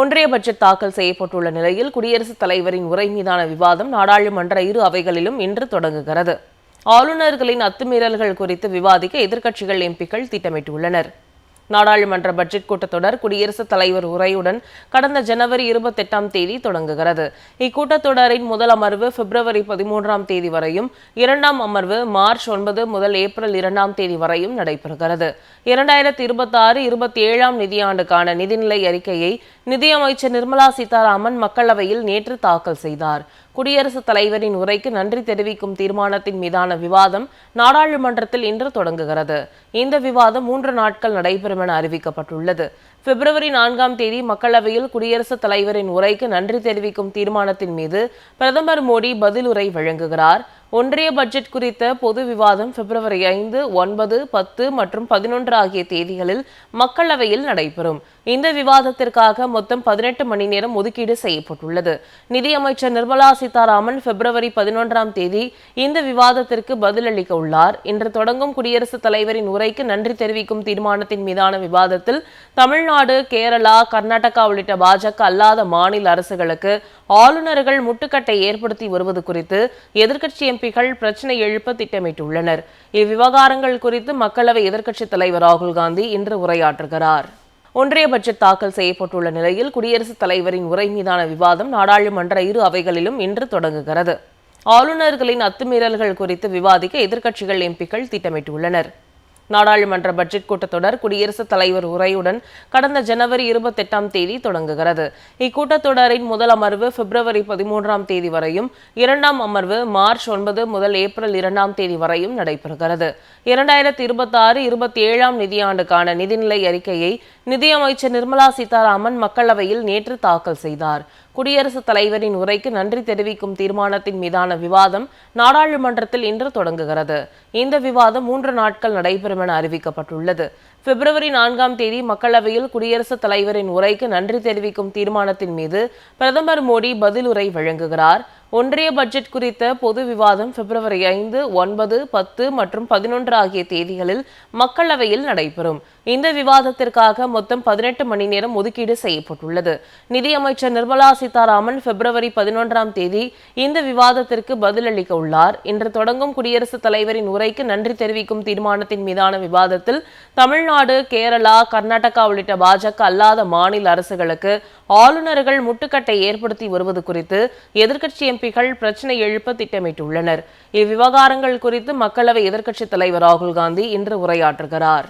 ஒன்றிய பட்ஜெட் தாக்கல் செய்யப்பட்டுள்ள நிலையில் குடியரசுத் தலைவரின் உரை மீதான விவாதம் நாடாளுமன்ற இரு அவைகளிலும் இன்று தொடங்குகிறது. ஆளுநர்களின் அத்துமீறல்கள் குறித்து விவாதிக்க எதிர்க்கட்சிகள் எம்பிக்கள் திட்டமிட்டுள்ளனர். நாடாளுமன்ற பட்ஜெட் கூட்டத்தொடர் குடியரசுத் தலைவர் உரையுடன் கடந்த ஜனவரி 28 தொடங்குகிறது. இக்கூட்டத்தொடரின் முதல் அமர்வு பிப்ரவரி 13 வரையும், இரண்டாம் அமர்வு மார்ச் 9 முதல் ஏப்ரல் 2 வரையும் நடைபெறுகிறது. 2026-27 நிதியாண்டுக்கான நிதிநிலை அறிக்கையை நிதியமைச்சர் நிர்மலா சீதாராமன் மக்களவையில் நேற்று தாக்கல் செய்தார். குடியரசுத் தலைவரின் உரைக்கு நன்றி தெரிவிக்கும் தீர்மானத்தின் மீதான விவாதம் நாடாளுமன்றத்தில் இன்று தொடங்குகிறது. இந்த விவாதம் 3 நாட்கள் நடைபெறும் என அறிவிக்கப்பட்டுள்ளது. பிப்ரவரி 4 மக்களவையில் குடியரசுத் தலைவரின் உரைக்கு நன்றி தெரிவிக்கும் தீர்மானத்தின் மீது பிரதமர் மோடி பதிலுரை வழங்குகிறார். ஒன்றிய பட்ஜெட் குறித்த பொது விவாதம் பிப்ரவரி 5, 9, 10 மற்றும் 11 ஆகிய தேதிகளில் மக்களவையில் நடைபெறும். இந்த விவாதத்திற்காக மொத்தம் 18 மணி நேரம் ஒதுக்கீடு செய்யப்பட்டுள்ளது. நிதியமைச்சர் நிர்மலா சீதாராமன் பிப்ரவரி 11 இந்த விவாதத்திற்கு பதிலளிக்க உள்ளார். இன்று தொடங்கும் குடியரசுத் தலைவரின் உரைக்கு நன்றி தெரிவிக்கும் தீர்மானத்தின் மீதான விவாதத்தில் தமிழ்நாடு, கேரளா, கர்நாடகா உள்ளிட்ட பாஜக அல்லாத மாநில அரசுகளுக்கு ஆளுநர்கள் முட்டுக்கட்டை ஏற்படுத்தி வருவது குறித்து எதிர்க்கட்சி எம்பிக்கள் பிரச்சனை எழுப்ப திட்டமிட்டுள்ளனர். இவ்விவகாரங்கள் குறித்து மக்களவை எதிர்க்கட்சித் தலைவர் ராகுல் காந்தி இன்று உரையாற்றுகிறார். ஒன்றிய பட்ஜெட் தாக்கல் செய்யப்பட்டுள்ள நிலையில் குடியரசுத் தலைவரின் உரை மீதான விவாதம் நாடாளுமன்ற இரு அவைகளிலும் இன்று தொடங்குகிறது. ஆளுநர்களின் அத்துமீறல்கள் குறித்து விவாதிக்க எதிர்க்கட்சிகள் எம்பிக்கள் திட்டமிட்டுள்ளனர். நாடாளுமன்ற பட்ஜெட் கூட்டத்தொடர் குடியரசுத் தலைவர் உரையுடன் கடந்த ஜனவரி 28 தொடங்குகிறது. இக்கூட்டத்தொடரின் முதல் அமர்வு பிப்ரவரி 13 வரையும், இரண்டாம் அமர்வு மார்ச் 9 முதல் ஏப்ரல் 2 வரையும் நடைபெறுகிறது. 2026-27 நிதியாண்டுக்கான நிதிநிலை அறிக்கையை நிதியமைச்சர் நிர்மலா சீதாராமன் மக்களவையில் நேற்று தாக்கல் செய்தார். குடியரசுத் தலைவரின் உரைக்கு நன்றி தெரிவிக்கும் தீர்மானத்தின் மீதான விவாதம் நாடாளுமன்றத்தில் இன்று தொடங்குகிறது. இந்த விவாதம் 3 நாட்கள் நடைபெறும் என அறிவிக்கப்பட்டுள்ளது. பிப்ரவரி 4 மக்களவையில் குடியரசுத் தலைவரின் உரைக்கு நன்றி தெரிவிக்கும் தீர்மானத்தின் மீது பிரதமர் மோடி பதிலுரை வழங்குகிறார். ஒன்றிய பட்ஜெட் குறித்த பொது விவாதம் பிப்ரவரி 5, 9, 10 மற்றும் 11 ஆகிய தேதிகளில் மக்களவையில் நடைபெறும். இந்த விவாதத்திற்காக மொத்தம் 18 மணி நேரம் ஒதுக்கீடு செய்யப்பட்டுள்ளது. நிதியமைச்சர் நிர்மலா சீதாராமன் பிப்ரவரி 11 இந்த விவாதத்திற்கு பதிலளிக்க உள்ளார். இன்று தொடங்கும் குடியரசுத் தலைவரின் உரைக்கு நன்றி தெரிவிக்கும் தீர்மானத்தின் மீதான விவாதத்தில் தமிழ்நாடு, கேரளா, கர்நாடகா உள்ளிட்ட பாஜக அல்லாத மாநில அரசுகளுக்கு ஆளுநர்கள் முட்டுக்கட்டை ஏற்படுத்தி வருவது குறித்து எதிர்க்கட்சி எம்பிக்கள் பிரச்சனை எழுப்ப திட்டமிட்டுள்ளனர். இவ்விவகாரங்கள் குறித்து மக்களவை எதிர்க்கட்சித் தலைவர் ராகுல் காந்தி இன்று உரையாற்றுகிறார்.